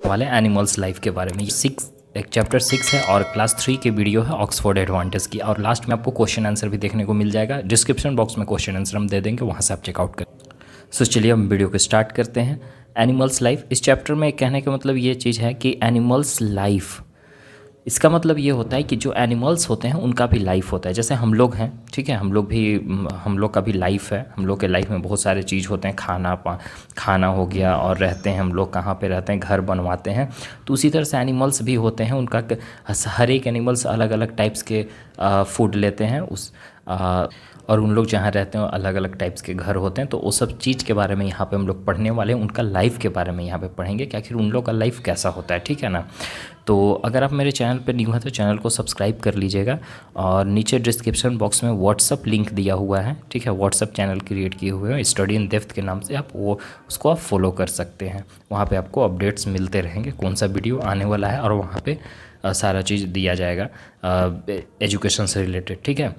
वाले animals life के बारे में। एक चैप्टर 6 है और क्लास 3 की वीडियो है ऑक्सफोर्ड एडवांटेज की, और लास्ट में आपको क्वेश्चन आंसर भी देखने को मिल जाएगा। डिस्क्रिप्शन बॉक्स में क्वेश्चन आंसर हम दे देंगे, वहाँ से आप चेकआउट करें। सो चलिए हम वीडियो को स्टार्ट करते हैं। एनिमल्स लाइफ, इस चैप्टर में कहने का मतलब ये चीज़ है कि एनिमल्स लाइफ, इसका मतलब ये होता है कि जो एनिमल्स होते हैं उनका भी लाइफ होता है। जैसे हम लोग हैं, ठीक है, हम लोग का भी लाइफ है। हम लोग के लाइफ में बहुत सारे चीज़ होते हैं, खाना हो गया, और रहते हैं हम लोग कहाँ पे रहते हैं, घर बनवाते हैं। तो उसी तरह से एनिमल्स भी होते हैं, उनका हर एक एनिमल्स अलग अलग टाइप्स के फूड लेते हैं और उन लोग जहाँ रहते हैं अलग अलग टाइप्स के घर होते हैं। तो वो सब चीज़ के बारे में यहाँ पे हम लोग पढ़ने वाले हैं, उनका लाइफ के बारे में यहाँ पे पढ़ेंगे कि आखिर उन लोग का लाइफ कैसा होता है, ठीक है ना। तो अगर आप मेरे चैनल पर न्यू हैं तो चैनल को सब्सक्राइब कर लीजिएगा, और नीचे डिस्क्रिप्शन बॉक्स में व्हाट्सअप लिंक दिया हुआ है, ठीक है। व्हाट्सअप चैनल क्रिएट किए हुए हैं स्टडी इन डेप्थ के नाम से, आप उसको आप फॉलो कर सकते हैं। वहाँ पे आपको अपडेट्स मिलते रहेंगे, कौन सा वीडियो आने वाला है, और वहाँ पे सारा चीज़ दिया जाएगा एजुकेशन से रिलेटेड, ठीक है।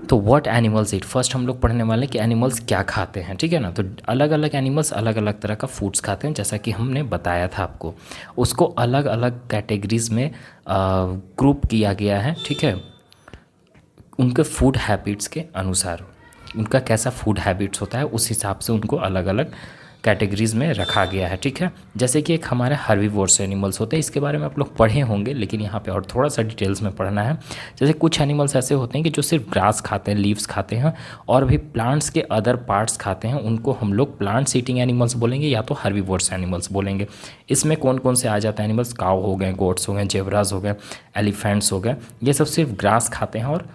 तो व्हाट एनिमल्स ईट, फर्स्ट हम लोग पढ़ने वाले हैं कि एनिमल्स क्या खाते हैं, ठीक है ना। तो अलग अलग एनिमल्स अलग अलग तरह का फूड्स खाते हैं, जैसा कि हमने बताया था आपको। उसको अलग अलग कैटेगरीज में ग्रुप किया गया है, ठीक है, उनके फूड हैबिट्स के अनुसार। उनका कैसा फूड हैबिट्स होता है उस हिसाब से उनको अलग अलग कैटेगरीज़ में रखा गया है, ठीक है। जैसे कि एक हमारे हर्बीवोरस एनिमल्स होते हैं, इसके बारे में आप लोग पढ़े होंगे, लेकिन यहाँ पे और थोड़ा सा डिटेल्स में पढ़ना है। जैसे कुछ एनिमल्स ऐसे होते हैं कि जो सिर्फ ग्रास खाते हैं, लीव्स खाते हैं, और भी प्लांट्स के अदर पार्ट्स खाते हैं, उनको हम लोग प्लांट्स ईटिंग एनिमल्स बोलेंगे या तो हर्बीवोरस एनिमल्स बोलेंगे। इसमें कौन कौन से आ जाते हैं एनिमल्स, काऊ हो गए, गोट्स हो गए, जेब्रास हो गए, एलिफेंट्स हो गए, ये सब सिर्फ ग्रास खाते हैं और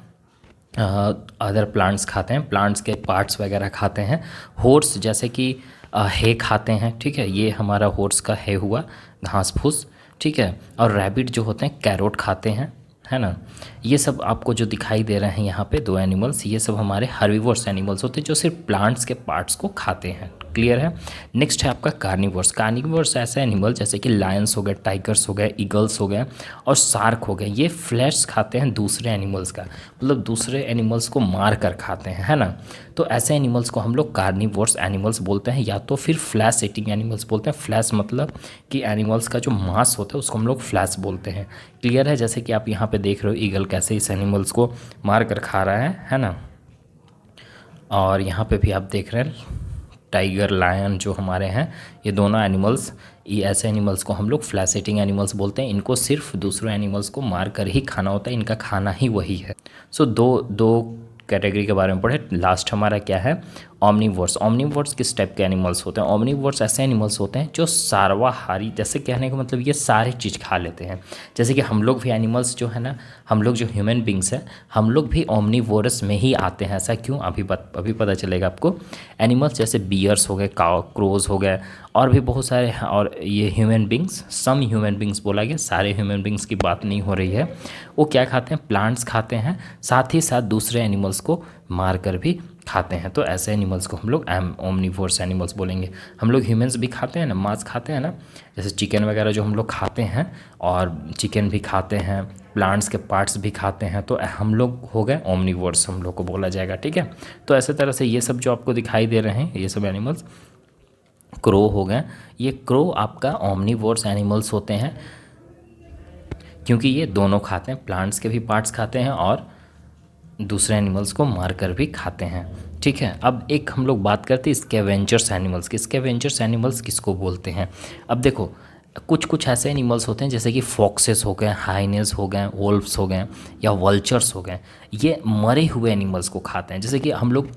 अदर प्लांट्स खाते हैं, प्लांट्स के पार्ट्स वगैरह खाते हैं। हॉर्स जैसे कि है खाते हैं, ठीक है, ये हमारा हॉर्स का है हुआ, घास फूस, ठीक है। और रैबिट जो होते हैं कैरोट खाते हैं, है ना। ये सब आपको जो दिखाई दे रहे हैं यहाँ पे दो एनिमल्स, ये सब हमारे हर्बीवोरस एनिमल्स होते हैं जो सिर्फ प्लांट्स के पार्ट्स को खाते हैं। क्लियर है। नेक्स्ट है आपका कार्निवोर्स। कार्निवोर्स ऐसे एनिमल जैसे कि लायंस हो गए, टाइगर्स हो गए, ईगल्स हो गए और शार्क हो गए। ये फ्लैश खाते हैं दूसरे एनिमल्स का, मतलब दूसरे एनिमल्स को मार कर खाते हैं, है ना। तो ऐसे एनिमल्स को हम लोग कार्निवोर्स एनिमल्स बोलते हैं, या तो फिर फ्लैश ईटिंग एनिमल्स बोलते हैं। फ्लैश मतलब कि एनिमल्स का जो मांस होता है उसको हम लोग फ्लैश बोलते हैं। क्लियर है। जैसे कि आप यहाँ पे देख रहे हो ईगल कैसे इस एनिमल्स को मार कर खा रहा है ना। और यहाँ पे भी आप देख रहे हैं टाइगर, लायन जो हमारे हैं, ये दोनों एनिमल्स, ये ऐसे एनिमल्स को हम लोग फ्लैश ईटिंग एनिमल्स बोलते हैं। इनको सिर्फ दूसरे एनिमल्स को मार कर ही खाना होता है, इनका खाना ही वही है। सो दो कैटेगरी के बारे में पढ़े। लास्ट हमारा क्या है, ओमनीवोर्स। ओमनीवोर्स किस टाइप के एनिमल्स होते हैं? ओमनीवोर्स ऐसे एनिमल्स होते हैं जो सर्वाहारी, जैसे कहने का मतलब ये सारे चीज़ खा लेते हैं। जैसे कि हम लोग भी एनिमल्स जो है ना, हम लोग जो ह्यूमन बींग्स हैं, हम लोग भी ओमनीवोरस में ही आते हैं। ऐसा क्यों, अभी पता चलेगा आपको। एनिमल्स जैसे बियर्स हो गए, क्रोज हो गए, और भी बहुत सारे हैं। और ये human beings, some human beings बोला गया, सारे ह्यूमन बींग्स की बात नहीं हो रही है। वो क्या खाते हैं, प्लांट्स खाते हैं, साथ ही साथ दूसरे एनिमल्स को मार कर भी खाते हैं। तो ऐसे एनिमल्स को हम लोग ओमनीवोरस एनिमल्स बोलेंगे। हम लोग ह्यूमंस भी खाते हैं ना, मांस खाते हैं ना, जैसे चिकन वगैरह जो हम लोग खाते हैं, और चिकन भी खाते हैं, प्लांट्स के पार्ट्स भी खाते हैं। तो हम लोग हो गए ओमनीवोरस, हम लोग को बोला जाएगा, ठीक है। तो ऐसे तरह से ये सब जो आपको दिखाई दे रहे हैं, ये सब एनिमल्स, क्रो हो गए, ये क्रो आपका ओमनीवोरस एनिमल्स होते हैं, क्योंकि ये दोनों खाते हैं, प्लांट्स के भी पार्ट्स खाते हैं और दूसरे एनिमल्स को मार कर भी खाते हैं, ठीक है। अब एक हम लोग बात करते हैं स्कैवेंजर्स एनिमल्स की। स्कैवेंजर्स एनिमल्स किसको बोलते हैं? अब देखो, कुछ ऐसे एनिमल्स होते हैं जैसे कि फॉक्सेस हो गए, हाइनेस हो गए, वोल्फ्स हो गए, या वल्चर्स हो गए। ये मरे हुए एनिमल्स को खाते हैं। जैसे कि हम लोग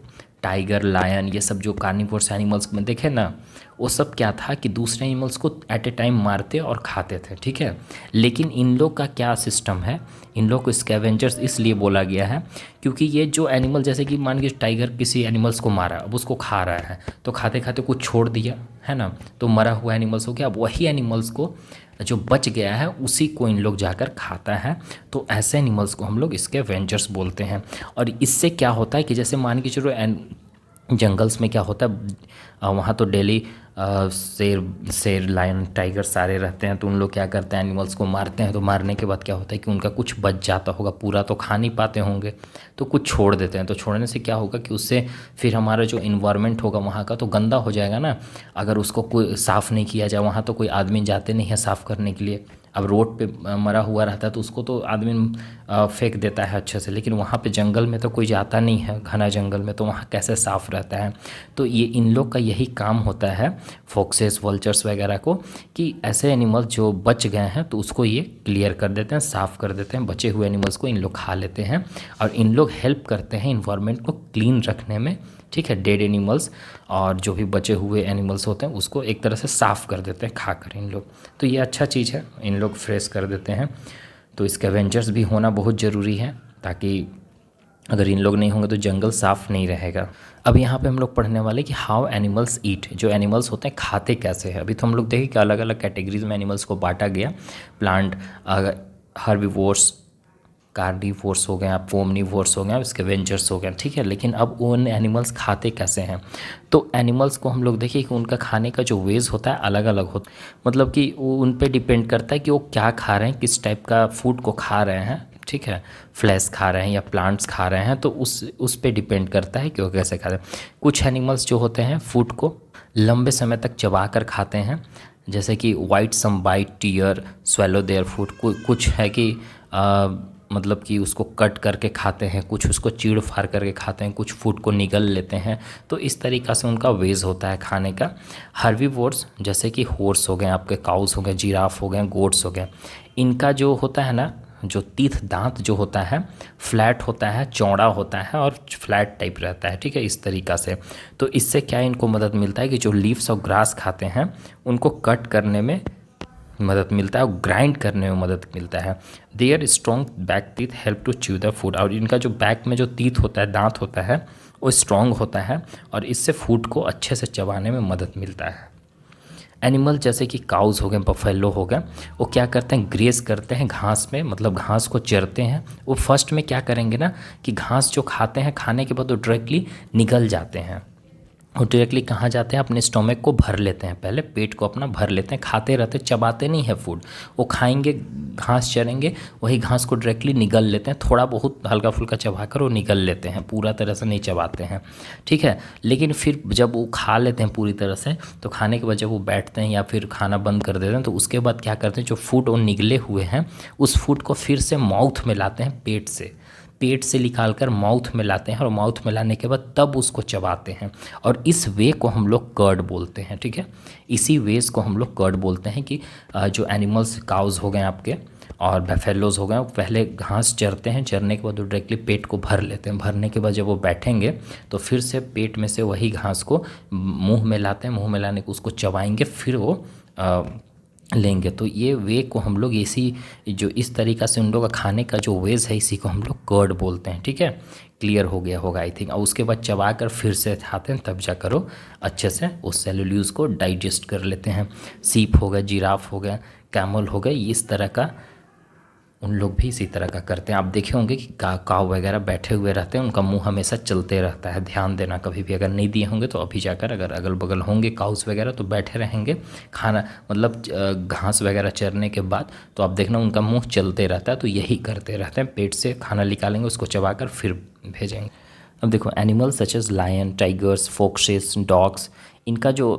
टाइगर, लायन, ये सब जो कार्निवोरस एनिमल्स में देखे ना, वो सब क्या था कि दूसरे एनिमल्स को एट ए टाइम मारते और खाते थे, ठीक है। लेकिन इन लोग का क्या सिस्टम है, इन लोग को स्कैवेंजर्स इसलिए बोला गया है क्योंकि ये जो एनिमल, जैसे कि मान के टाइगर किसी एनिमल्स को मारा, अब उसको खा रहा है, तो खाते खाते कुछ छोड़ दिया, है ना, तो मरा हुआ एनिमल्स हो गया। अब वही एनिमल्स को जो बच गया है उसी को इन लोग जाकर खाता है। तो ऐसे एनिमल्स को हम लोग स्कैवेंजर्स बोलते हैं। और इससे क्या होता है कि जैसे मान के चलो जंगल्स में क्या होता है, वहाँ तो डेली शेर शेर लायन टाइगर सारे रहते हैं, तो उन लोग क्या करते हैं, एनिमल्स को मारते हैं। तो मारने के बाद क्या होता है कि उनका कुछ बच जाता होगा, पूरा तो खा नहीं पाते होंगे, तो कुछ छोड़ देते हैं। तो छोड़ने से क्या होगा कि उससे फिर हमारा जो इन्वायरमेंट होगा वहाँ का तो गंदा हो जाएगा ना। अगर उसको कोई साफ़ नहीं किया जाए, वहाँ तो कोई आदमी जाते नहीं है साफ़ करने के लिए। अब रोड पे मरा हुआ रहता है तो उसको तो आदमी फेंक देता है अच्छे से, लेकिन वहाँ पे जंगल में तो कोई जाता नहीं है, घना जंगल में, तो वहाँ कैसे साफ़ रहता है। तो ये इन लोग का यही काम होता है, फॉक्सेस वल्चर्स वगैरह को, कि ऐसे एनिमल्स जो बच गए हैं तो उसको ये क्लियर कर देते हैं, साफ़ कर देते हैं। बचे हुए एनिमल्स को इन लोग खा लेते हैं और इन लोग हेल्प करते हैं इन्वायरमेंट को क्लीन रखने में, ठीक है। डेड एनिमल्स और जो भी बचे हुए एनिमल्स होते हैं उसको एक तरह से साफ़ कर देते हैं खाकर इन लोग। तो ये अच्छा चीज़ है, इन लोग फ्रेश कर देते हैं। तो स्कैवेंजर्स भी होना बहुत ज़रूरी है, ताकि अगर इन लोग नहीं होंगे तो जंगल साफ़ नहीं रहेगा। अब यहाँ पे हम लोग पढ़ने वाले कि हाउ एनिमल्स ईट, जो एनिमल्स होते हैं खाते कैसे हैं। अभी तो हम लोग देखें कि अलग अलग कैटेगरीज में एनिमल्स को बांटा गया। प्लांट, हर्बीवोर्स, कार्निवोर्स हो गए, आप ओमनिवोर्स हो गए, स्कैवेंजर्स हो गए, ठीक है। लेकिन अब उन एनिमल्स खाते कैसे हैं। तो एनिमल्स को हम लोग देखिए कि उनका खाने का जो वेज होता है अलग अलग होता है, मतलब कि वो उन पे डिपेंड करता है कि वो क्या खा रहे हैं, किस टाइप का फूड को खा रहे हैं, ठीक है। फ्लैश खा रहे हैं या प्लांट्स खा रहे हैं, तो उस पे डिपेंड करता है कि वो कैसे खा रहे हैं। कुछ एनिमल्स जो होते हैं फूड को लंबे समय तक चबा कर खाते हैं, जैसे कि white some bite tear swallow their food. कुछ है कि मतलब कि उसको कट करके खाते हैं, कुछ उसको चीड़ फाड़ करके खाते हैं, कुछ फूड को निगल लेते हैं। तो इस तरीक़ा से उनका वेज होता है खाने का। हर्बीवोर्स जैसे कि हॉर्स हो गए, आपके काउस हो गए, जिराफ हो गए, गोट्स हो गए, इनका जो होता है ना, जो तीथ दांत जो होता है फ्लैट होता है, चौड़ा होता है और फ्लैट टाइप रहता है, ठीक है, इस तरीक़ा से। तो इससे क्या इनको मदद मिलता है कि जो लीव्स और ग्रास खाते हैं उनको कट करने में मदद मिलता है और ग्राइंड करने में मदद मिलता है। Their strong back teeth help to chew the food, और इनका जो बैक में जो टीथ होता है, दांत होता है, वो स्ट्रॉन्ग होता है और इससे फूड को अच्छे से चबाने में मदद मिलता है। एनिमल जैसे कि काउज हो गए, बफेलो हो गए, वो क्या करते हैं, ग्रेस करते हैं घास में, मतलब घास को चरते हैं। वो फर्स्ट में क्या करेंगे ना कि घास जो खाते हैं, खाने के बाद वो डायरेक्टली निगल जाते हैं। वो डायरेक्टली कहाँ जाते हैं, अपने स्टोमक को भर लेते हैं, पहले पेट को अपना भर लेते हैं, खाते रहते, चबाते नहीं है फूड। वो खाएंगे, घास चरेंगे, वही घास को डायरेक्टली निगल लेते हैं, थोड़ा बहुत हल्का फुल्का चबाकर वो निगल लेते हैं, पूरा तरह से नहीं चबाते हैं, ठीक है। लेकिन फिर जब वो खा लेते हैं पूरी तरह से, तो खाने के बाद जब वो बैठते हैं या फिर खाना बंद कर देते हैं, तो उसके बाद क्या करते हैं, जो फूड वो निगले हुए हैं उस फूड को फिर से माउथ में लाते हैं, पेट से निकाल कर माउथ में लाते हैं और माउथ में लाने के बाद तब उसको चबाते हैं। और इस वे को हम लोग कर्ड बोलते हैं, ठीक है। इसी वेज को हम लोग कर्ड बोलते हैं कि जो एनिमल्स, काउज हो गए आपके और बफेलोज हो गए, वो पहले घास चरते हैं, चरने के बाद वो डायरेक्टली पेट को भर लेते हैं। भरने के बाद जब वो बैठेंगे तो फिर से पेट में से वही घास को मुंह में लाते हैं, मुंह में लाने को उसको चबाएंगे, फिर वो लेंगे। तो ये वे को हम लोग इसी, जो इस तरीक़ा से उन लोगों का खाने का जो वेज है, इसी को हम लोग कर्ड बोलते हैं, ठीक है। क्लियर हो गया होगा आई थिंक। और उसके बाद चबा कर फिर से खाते हैं, तब जाकर वो अच्छे से उस सेलुलोज को डाइजेस्ट कर लेते हैं। सीप हो गया, जिराफ हो गया, कैमल हो गए, इस तरह का उन लोग भी इसी तरह का करते हैं। आप देखे होंगे कि काव वगैरह बैठे हुए रहते हैं, उनका मुंह हमेशा चलते रहता है। ध्यान देना, कभी भी अगर नहीं दिए होंगे तो अभी जाकर, अगर अगल बगल होंगे काउस वगैरह तो बैठे रहेंगे खाना, मतलब घास वगैरह चरने के बाद, तो आप देखना उनका मुंह चलते रहता है। तो यही करते रहते हैं, पेट से खाना निकालेंगे, उसको चबाकर फिर भेजेंगे। अब देखो animal such as lion, tigers, foxes, dogs, इनका जो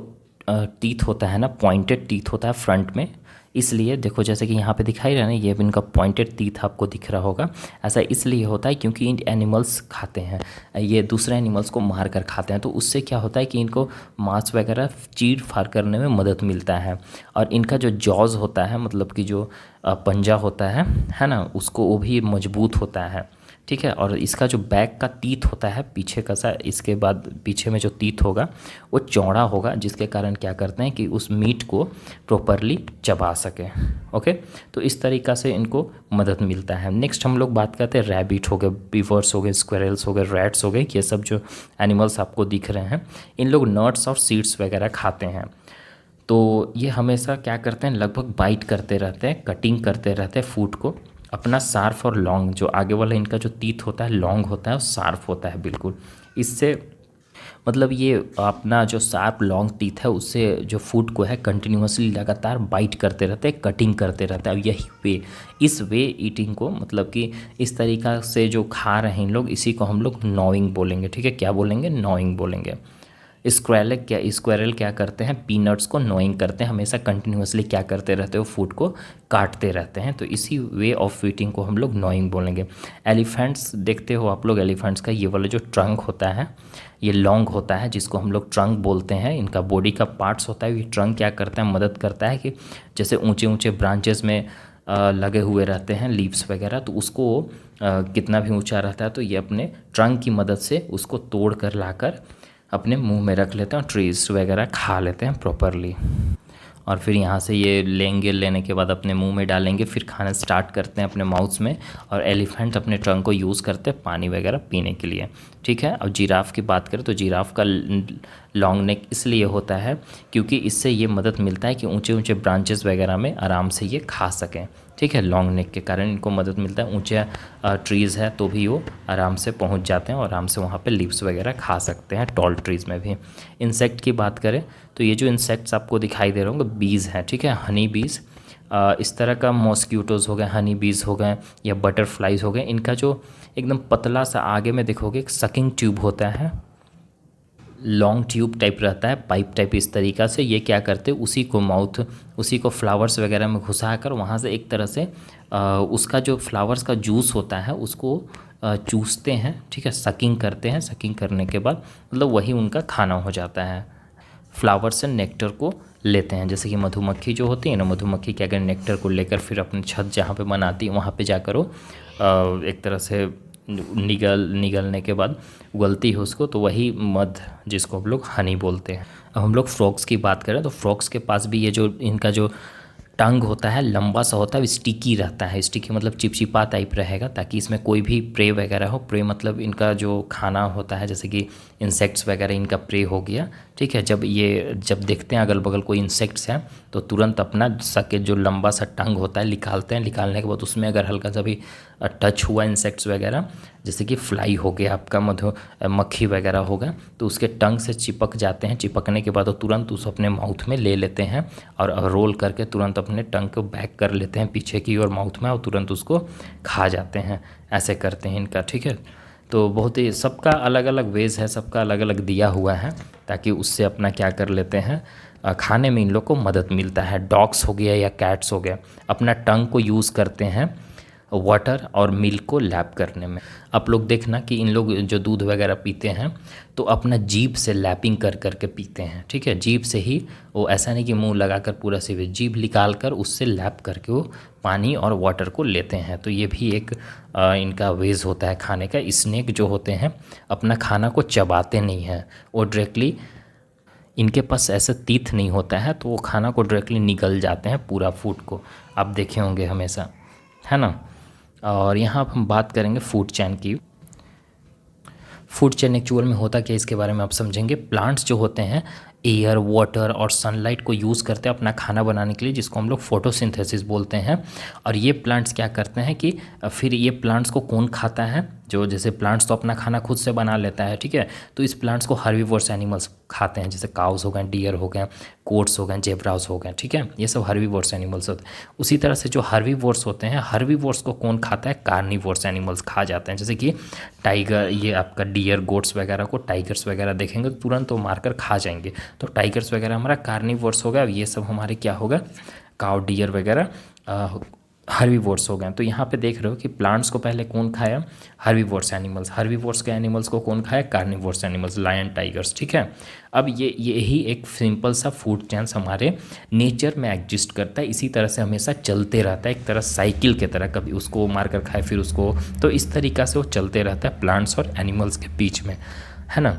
टीथ होता है ना, पॉइंटेड टीथ होता है फ्रंट में, इसलिए देखो जैसे कि यहाँ पे दिखाई रहा है ना, ये भी इनका पॉइंटेड टीथ आपको दिख रहा होगा। ऐसा इसलिए होता है क्योंकि इन एनिमल्स खाते हैं, ये दूसरे एनिमल्स को मार कर खाते हैं, तो उससे क्या होता है कि इनको मांस वगैरह चीर फाड़ करने में मदद मिलता है। और इनका जो जॉज होता है, मतलब कि जो पंजा होता है ना, उसको वो भी मजबूत होता है, ठीक है। और इसका जो बैक का टीथ होता है पीछे का सा, इसके बाद पीछे में जो टीथ होगा वो चौड़ा होगा, जिसके कारण क्या करते हैं कि उस मीट को प्रॉपरली चबा सके। ओके, तो इस तरीक़ा से इनको मदद मिलता है। नेक्स्ट हम लोग बात करते हैं रैबिट हो गए, बीवर्स हो गए, स्क्वेरल्स हो गए, रैट्स हो गए, ये सब जो एनिमल्स आपको दिख रहे हैं, इन लोग नट्स और सीड्स वगैरह खाते हैं। तो ये हमेशा क्या करते हैं, लगभग बाइट करते रहते हैं, कटिंग करते रहते हैं फूड को। अपना शार्प और लॉन्ग, जो आगे वाला इनका जो टीथ होता है लॉन्ग होता है और शार्प होता है बिल्कुल। इससे मतलब ये अपना जो शार्प लॉन्ग टीथ है उससे जो फूड को है कंटिन्यूसली लगातार बाइट करते रहते हैं, कटिंग करते रहते हैं। और यही वे, इस वे ईटिंग को मतलब कि इस तरीक़ा से जो खा रहे हैं लोग, इसी को हम लोग नॉइंग बोलेंगे। ठीक है, क्या बोलेंगे? नॉइंग बोलेंगे। स्क्वायरल क्या करते हैं? पीनट्स को नोइंग करते हैं, हमेशा कंटिन्यूसली क्या करते रहते हो? फूड को काटते रहते हैं। तो इसी वे ऑफ ईटिंग को हम लोग नोइंग बोलेंगे। एलिफेंट्स देखते हो आप लोग, एलिफेंट्स का ये वाला जो ट्रंक होता है ये लॉन्ग होता है, जिसको हम लोग ट्रंक बोलते हैं। इनका बॉडी का पार्ट्स होता है, ये ट्रंक क्या करता है? मदद करता है कि जैसे ऊंचे ऊंचे ब्रांचेस में लगे हुए रहते हैं लीव्स वगैरह, तो उसको कितना भी ऊंचा रहता है तो ये अपने ट्रंक की मदद से उसको तोड़ कर लाकर अपने मुंह में रख लेते हैं और ट्रीज वगैरह खा लेते हैं प्रॉपरली। और फिर यहाँ से ये लेंगे, लेने के बाद अपने मुंह में डालेंगे, फिर खाना स्टार्ट करते हैं अपने माउथ में। और एलिफेंट अपने ट्रंक को यूज़ करते हैं पानी वगैरह पीने के लिए। ठीक है। अब जिराफ की बात करें तो जिराफ का लॉन्ग नेक इसलिए होता है क्योंकि इससे ये मदद मिलता है कि ऊंचे ऊंचे ब्रांचेस वगैरह में आराम से ये खा सकें। ठीक है, लॉन्ग नेक के कारण इनको मदद मिलता है। ऊंचे ट्रीज़ है तो भी वो आराम से पहुंच जाते हैं और आराम से वहाँ पे लीव्स वगैरह खा सकते हैं, टॉल ट्रीज़ में भी। इंसेक्ट की बात करें तो ये जो इंसेक्ट्स आपको दिखाई दे रहे होंगे बीज़ हैं। ठीक है, हनी बीज़, इस तरह का मॉस्क्यूटोज़ हो गए, हनी बीज़ हो गए या बटरफ्लाइज हो गए, इनका जो एकदम पतला सा आगे में देखोगे एक सकिंग ट्यूब होता है, लॉन्ग ट्यूब टाइप रहता है, पाइप टाइप। इस तरीक़ा से ये क्या करते हैं, उसी को फ्लावर्स वगैरह में घुसा कर वहाँ से एक तरह से उसका जो फ्लावर्स का जूस होता है उसको चूसते हैं। ठीक है, सकिंग करते हैं। सकिंग करने के बाद मतलब वही उनका खाना हो जाता है। फ्लावर से नेक्टर को लेते हैं, जैसे कि मधुमक्खी जो होती है ना, मधुमक्खी क्या करें, नेक्टर को लेकर फिर अपने छत जहाँ पे बनाती है वहाँ पे जाकर वो एक तरह से निगलने के बाद उगलती है उसको, तो वही मध जिसको हम लोग हनी बोलते हैं। अब हम लोग फ्रॉक्स की बात करें तो फ्रॉक्स के पास भी ये जो इनका जो टंग होता है लंबा सा होता है, स्टिकी रहता है। स्टिकी मतलब चिपचिपा टाइप रहेगा ताकि इसमें कोई भी प्रे वगैरह हो। प्रे मतलब इनका जो खाना होता है, जैसे कि इंसेक्ट्स वगैरह इनका प्रे हो गया। ठीक है, जब देखते हैं अगल बगल कोई इंसेक्ट्स हैं तो तुरंत अपना सके जो लंबा सा टंग होता है निकालते हैं। निकालने के बाद उसमें अगर हल्का सा भी टच हुआ इंसेक्ट्स वगैरह, जैसे कि फ्लाई हो गया आपका, मक्खी वगैरह होगा, तो उसके टंग से चिपक जाते हैं। चिपकने के बाद वो तुरंत उस अपने माउथ में ले लेते हैं और रोल करके तुरंत अपने टंग को बैक कर लेते हैं पीछे की और माउथ में, और तुरंत उसको खा जाते हैं। ऐसे करते हैं इनका। ठीक है, तो बहुत ही सबका अलग अलग वेज है, सबका अलग अलग दिया हुआ है ताकि उससे अपना क्या कर लेते हैं, खाने में इन लोग को मदद मिलता है। डॉग्स हो गया या कैट्स हो गया, अपना टंग को यूज़ करते हैं वाटर और मिल्क को लैप करने में। आप लोग देखना कि इन लोग जो दूध वगैरह पीते हैं तो अपना जीभ से लैपिंग कर करके पीते हैं। ठीक है, जीभ से ही, वो ऐसा नहीं कि मुंह लगाकर पूरा से जीभ निकाल कर उससे लैप करके वो पानी और वाटर को लेते हैं। तो ये भी एक इनका वेज होता है खाने का। स्नेक जो होते हैं अपना खाना को चबाते नहीं हैं, वो डायरेक्टली, इनके पास ऐसा तीत नहीं होता है तो वो खाना को डायरेक्टली निगल जाते हैं पूरा फूड को, आप देखे होंगे हमेशा, है ना। और यहाँ अब हम बात करेंगे फूड चेन की। फूड चेन एक्चुअल में होता क्या, इसके बारे में आप समझेंगे। प्लांट्स जो होते हैं एयर, वाटर और सनलाइट को यूज़ करते हैं अपना खाना बनाने के लिए, जिसको हम लोग फोटोसिंथेसिस बोलते हैं। और ये प्लांट्स क्या करते हैं कि फिर ये प्लांट्स को कौन खाता है, जो जैसे प्लांट्स तो अपना खाना खुद से बना लेता है। ठीक है, तो इस प्लांट्स को हर्बीवोरस एनिमल्स खाते हैं, जैसे काउस हो गए, डियर हो गए, कोट्स हो गए, जेब्रास हो गए। ठीक है, ये सब हर्बीवोरस एनिमल्स होते हैं। उसी तरह से जो हर्बीवोरस होते हैं, हर्बीवोरस को कौन खाता है, कार्निवोरस एनिमल्स खा जाते हैं। जैसे कि टाइगर, ये आपका डियर, गोट्स वगैरह को टाइगर्स वगैरह देखेंगे तो तुरंत वो मारकर खा जाएंगे। तो टाइगर्स वगैरह हमारा कार्निवोरस होगा, ये सब हमारे क्या होगा, काउ, डियर वगैरह हर्बीवोरस हो गए। तो यहाँ पे देख रहे हो कि प्लांट्स को पहले कौन खाया, हर्बीवोरस एनिमल्स। हर्बीवोरस के एनिमल्स को कौन खाया, कार्निवोरस एनिमल्स, लायन, टाइगर्स। ठीक है, अब यही एक सिंपल सा फूड चेन्स हमारे नेचर में एग्जिस्ट करता है। इसी तरह से हमेशा चलते रहता है, एक तरह साइकिल की तरह, कभी उसको मारकर खाए फिर उसको, तो इस तरीक़ा से वो चलते रहता है प्लांट्स और एनिमल्स के बीच में, है ना।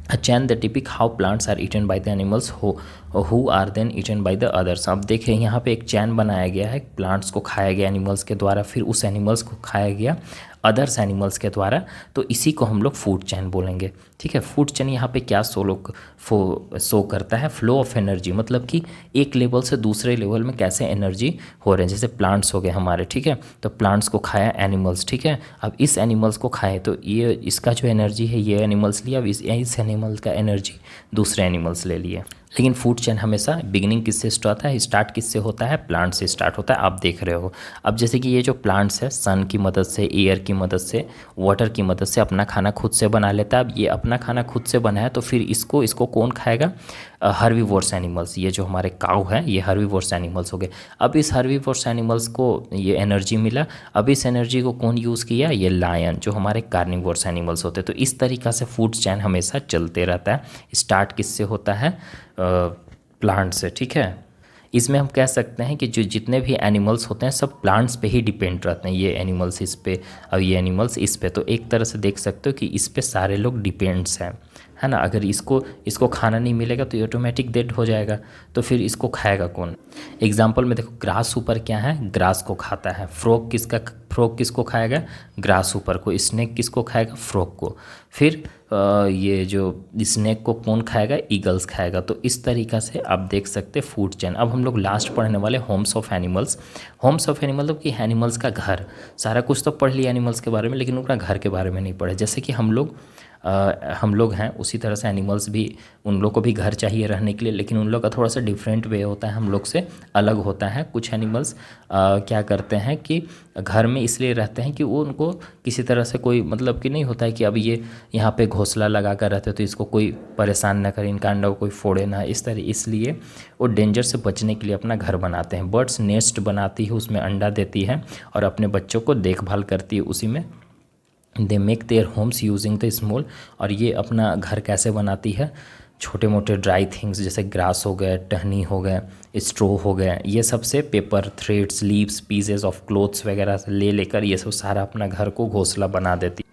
A chain that depict how plants are eaten by the animals who are then eaten by the others। आप देखें यहाँ पे एक चैन बनाया गया है, प्लांट्स को खाया गया एनिमल्स के द्वारा, फिर उस एनिमल्स को खाया गया अदर्स एनिमल्स के द्वारा। तो इसी को हम लोग फूड चेन बोलेंगे। ठीक है, फूड चेन यहाँ पे क्या शो करता है, फ्लो ऑफ एनर्जी, मतलब कि एक लेवल से दूसरे लेवल में कैसे एनर्जी हो रहे हैं। जैसे प्लांट्स हो गए हमारे, ठीक है, तो प्लांट्स को खाया एनिमल्स, ठीक है, अब इस एनिमल्स को खाए तो ये इसका जो एनर्जी है ये एनिमल्स लिया, अब इस एनिमल का एनर्जी दूसरे एनिमल्स ले लिए। लेकिन फूड चेन हमेशा बिगिनिंग किससे स्टार्ट होता है, स्टार्ट किससे होता है, प्लांट से स्टार्ट होता है, आप देख रहे हो। अब जैसे कि ये जो प्लांट्स है सन की मदद से, एयर की मदद से, वाटर की मदद से अपना खाना खुद से बना लेता है। अब ये अपना खाना खुद से बनाया तो फिर इसको कौन खाएगा, हर्बीवोरस एनिमल्स। ये जो हमारे काऊ है ये हर्बीवोरस एनिमल्स हो गए। अब इस हर्बीवोरस एनिमल्स को ये एनर्जी मिला, अब इस एनर्जी को कौन यूज़ किया, ये लायन, जो हमारे कार्निवोरस एनिमल्स होते हैं। तो इस तरीक़ा से फूड चैन हमेशा चलते रहता है। स्टार्ट किससे होता है, प्लांट से, ठीक है। इसमें हम कह सकते हैं कि जो जितने भी एनिमल्स होते हैं सब प्लांट्स पे ही डिपेंड रहते हैं। ये एनिमल्स इस पे और ये एनिमल्स इस पे, तो एक तरह से देख सकते हो कि इस पे सारे लोग डिपेंड्स हैं, है ना। अगर इसको खाना नहीं मिलेगा तो ये ऑटोमेटिक डेड हो जाएगा, तो फिर इसको खाएगा कौन। एग्जाम्पल में देखो, ग्रास ऊपर क्या है, ग्रास को खाता है। फ्रॉग किसको खाएगा, ग्रास ऊपर को। स्नेक किसको खाएगा, फ्रॉग को। फिर ये जो स्नेक को कौन खाएगा, ईगल्स खाएगा। तो इस तरीक़ा से आप देख सकते फूड चेन। अब हम लोग लास्ट पढ़ने वाले Holmes of animals. Holmes of animal मतलब कि एनिमल्स का घर। सारा कुछ तो पढ़ लिया एनिमल्स के बारे में, लेकिन उनका घर के बारे में नहीं पढ़े। जैसे कि हम लोग हैं, उसी तरह से एनिमल्स भी, उन लोग को भी घर चाहिए रहने के लिए, लेकिन उन लोग का थोड़ा सा डिफरेंट वे होता है, हम लोग से अलग होता है। कुछ एनिमल्स क्या करते हैं कि घर में इसलिए रहते हैं कि वो उनको किसी तरह से कोई मतलब कि नहीं होता है कि अब ये यहाँ पे घोंसला लगा कर रहते तो इसको कोई परेशान ना करे, इनका अंडा को कोई फोड़े ना, इसलिए वो डेंजर से बचने के लिए अपना घर बनाते हैं। बर्ड्स नेस्ट बनाती है, उसमें अंडा देती है और अपने बच्चों को देखभाल करती है उसी में। They make their homes using the small. और ये अपना घर कैसे बनाती है, छोटे मोटे ड्राई थिंग्स जैसे ग्रास हो गए, टहनी हो गए, स्ट्रो हो गए, ये सब से paper, threads, leaves, pieces of clothes वगैरह से ले लेकर ये सब सारा अपना घर को घोंसला बना देती।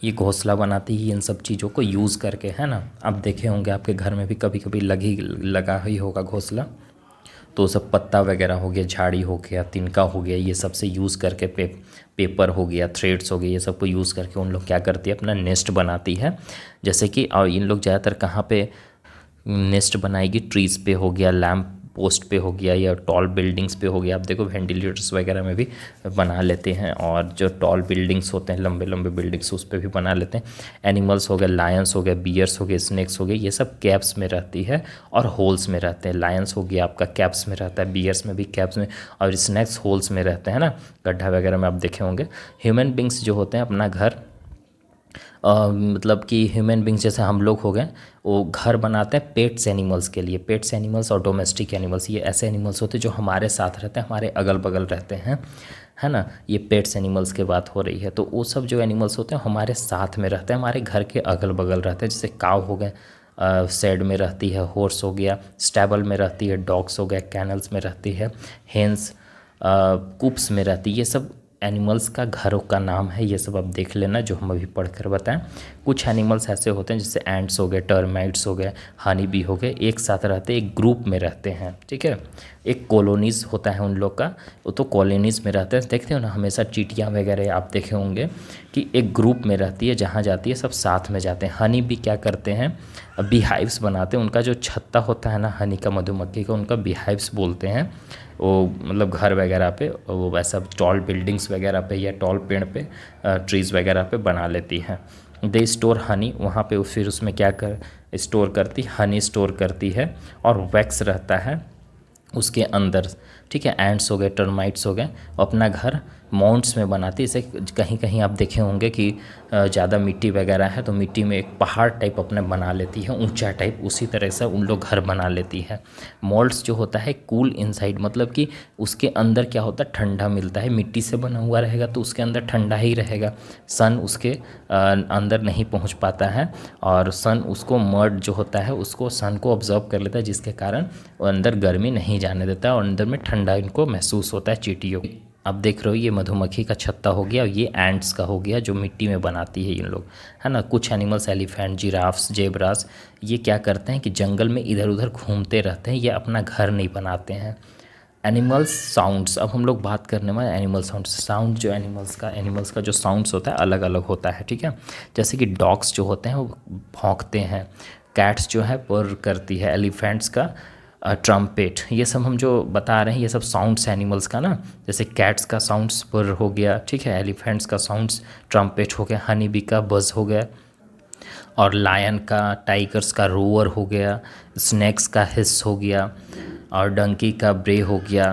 ये घोंसला बनाती ही इन सब चीज़ों को यूज़ करके, है ना। आप देखे होंगे आपके घर में भी कभी कभी लगा ही होगा घोंसला, तो सब पत्ता वगैरह हो गया, झाड़ी हो गया, तिनका हो गया, ये सब से यूज़ करके पेपर हो गया, थ्रेड्स हो गए, ये सब को यूज़ करके उन लोग क्या करती है, अपना नेस्ट बनाती है। जैसे कि और इन लोग ज़्यादातर कहाँ पे नेस्ट बनाएगी, ट्रीज़ पे हो गया, लैम्प पोस्ट पे हो गया, या टॉल बिल्डिंग्स पे हो गया। आप देखो वेंटिलेटर्स वगैरह में भी बना लेते हैं, और जो टॉल बिल्डिंग्स होते हैं, लंबे लंबे बिल्डिंग्स, उस पे भी बना लेते हैं। एनिमल्स हो गए, लायंस हो गए, बियर्स हो गए, स्नेक्स हो गए, ये सब कैप्स में रहती है और होल्स में रहते हैं। लायंस हो गया आपका कैप्स में रहता है, बियर्स में भी कैप्स में, और स्नेक्स होल्स में रहते हैं ना, गड्ढा वगैरह में आप देखे होंगे। ह्यूमन बींग्स जो होते हैं अपना घर मतलब कि ह्यूमन बींग्स जैसे हम लोग हो गए, वो घर बनाते हैं पेट्स एनिमल्स के लिए। पेट्स एनिमल्स और डोमेस्टिक एनिमल्स, ये ऐसे एनिमल्स होते हैं जो हमारे साथ रहते हैं, हमारे अगल बगल रहते हैं, है ना। ये पेट्स एनिमल्स की बात हो रही है। तो वो सब जो एनिमल्स होते हैं हमारे साथ में रहते हैं, हमारे घर के अगल बगल रहते हैं। जैसे काव हो गए, शेड में रहती है, हॉर्स हो गया, स्टैबल में रहती है, डॉग्स हो गए, कैनल्स में रहती है, हेंस कूप्स में रहती है। ये सब एनिमल्स का घरों का नाम है। ये सब आप देख लेना जो हम अभी पढ़ कर बताएं। कुछ एनिमल्स ऐसे होते हैं जैसे एंट्स हो गए, टर्माइट्स हो गए, हनी बी हो गए, एक साथ रहते हैं, एक ग्रुप में रहते हैं, ठीक है। एक कॉलोनीज़ होता है उन लोग का, वो तो कॉलोनीज़ में रहते हैं। देखते हो ना हमेशा चींटियाँ वगैरह आप देखे होंगे कि एक ग्रुप में रहती है, जहाँ जाती है सब साथ में जाते हैं। हनी बी क्या करते हैं, बी हाइव्स बनाते हैं। उनका जो छत्ता होता है ना हनी का, मधुमक्खी का, उनका बी हाइव्स बोलते हैं। वो मतलब घर वगैरह पे, वो वैसा टॉल बिल्डिंग्स वगैरह पे या टॉल पेड़ पे, ट्रीज़ वगैरह पे बना लेती है। दे स्टोर हनी, वहाँ पे फिर उसमें क्या स्टोर करती, हनी स्टोर करती है, और वैक्स रहता है उसके अंदर, ठीक है। एंट्स हो गए, टर्माइट्स हो गए, अपना घर माउंट्स में बनाती है। इसे कहीं कहीं आप देखे होंगे कि ज़्यादा मिट्टी वगैरह है तो मिट्टी में एक पहाड़ टाइप अपने बना लेती है, ऊंचा टाइप, उसी तरह से उन लोग घर बना लेती है। मोल्ड्स जो होता है कूल इनसाइड, मतलब कि उसके अंदर क्या होता है, ठंडा मिलता है। मिट्टी से बना हुआ रहेगा तो उसके अंदर ठंडा ही रहेगा, सन उसके अंदर नहीं पहुंच पाता है, और सन उसको, मर्ड जो होता है उसको, सन को ऑब्जर्व कर लेता है, जिसके कारण वो अंदर गर्मी नहीं जाने देता है और अंदर में ठंडा इनको महसूस होता है चींटियों। अब देख रहे हो ये मधुमक्खी का छत्ता हो गया, और ये एंट्स का हो गया जो मिट्टी में बनाती है इन लोग, है ना। कुछ एनिमल्स एलिफेंट, जिराफ्स, जेब्रास, ये क्या करते हैं कि जंगल में इधर उधर घूमते रहते हैं, ये अपना घर नहीं बनाते हैं। एनिमल्स साउंड्स, अब हम लोग बात करने वाले एनिमल साउंड्स। साउंड जो एनिमल्स का जो साउंड्स होता है अलग अलग होता है, ठीक है। जैसे कि डॉग्स जो होते हैं वो भौंकते हैं, कैट्स जो है पुर करती है, एलिफेंट्स का ट्रम्पेट, ये सब हम जो बता रहे हैं ये सब साउंड्स एनिमल्स का ना। जैसे कैट्स का साउंड्स पुर हो गया, ठीक है, एलिफेंट्स का साउंड्स ट्रम्पेट हो गया, हनी बी का बज़ हो गया, और लायन का, टाइगर्स का रोअर हो गया, स्नैक्स का हिस हो गया, और डंकी का ब्रे हो गया।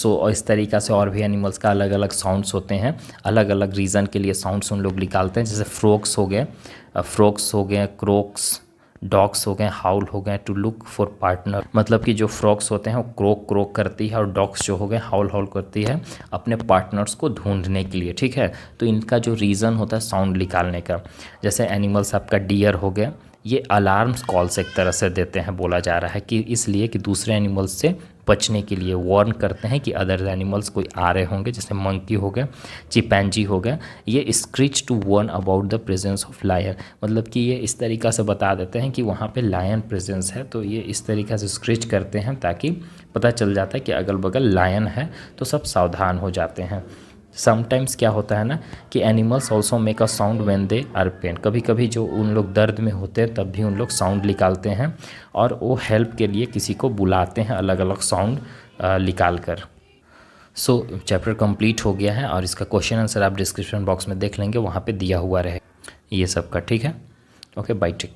और इस तरीक़ा से और भी एनिमल्स का अलग अलग साउंड्स होते हैं, अलग अलग रीज़न के लिए साउंड्स उन लोग निकालते हैं। जैसे फ्रॉक्स हो गए, क्रोक्स, डॉग्स हो गए, हाउल हो गए, टू लुक फॉर पार्टनर, मतलब कि जो फ्रॉक्स होते हैं वो क्रोक क्रोक करती है, और डॉग्स जो हो गए हाउल हाउल करती है अपने पार्टनर्स को ढूंढने के लिए, ठीक है। तो इनका जो रीज़न होता है साउंड निकालने का, जैसे एनिमल्स आपका डियर हो गया, ये अलार्म्स कॉल्स एक तरह से देते हैं, बोला जा रहा है कि इसलिए कि दूसरे एनिमल्स से बचने के लिए वार्न करते हैं कि अदर एनिमल्स कोई आ रहे होंगे। जैसे मंकी हो गया, चिपैंजी हो गया, ये screech to warn about the presence of lion, मतलब कि ये इस तरीक़ा से बता देते हैं कि वहाँ पे लायन प्रेजेंस है, तो ये इस तरीक़ा से स्क्रीच करते हैं ताकि पता चल जाता है कि अगल बगल लायन है, तो सब सावधान हो जाते हैं। समटाइम्स क्या होता है ना कि animals also make a sound when they are pain, कभी कभी जो उन लोग दर्द में होते हैं तब भी उन लोग साउंड निकालते हैं, और वो हेल्प के लिए किसी को बुलाते हैं अलग अलग साउंड निकाल कर। सो चैप्टर कंप्लीट हो गया है, और इसका क्वेश्चन आंसर आप डिस्क्रिप्शन बॉक्स में देख लेंगे, वहाँ पे दिया हुआ रहे ये सब का, ठीक है। Okay, bye, take.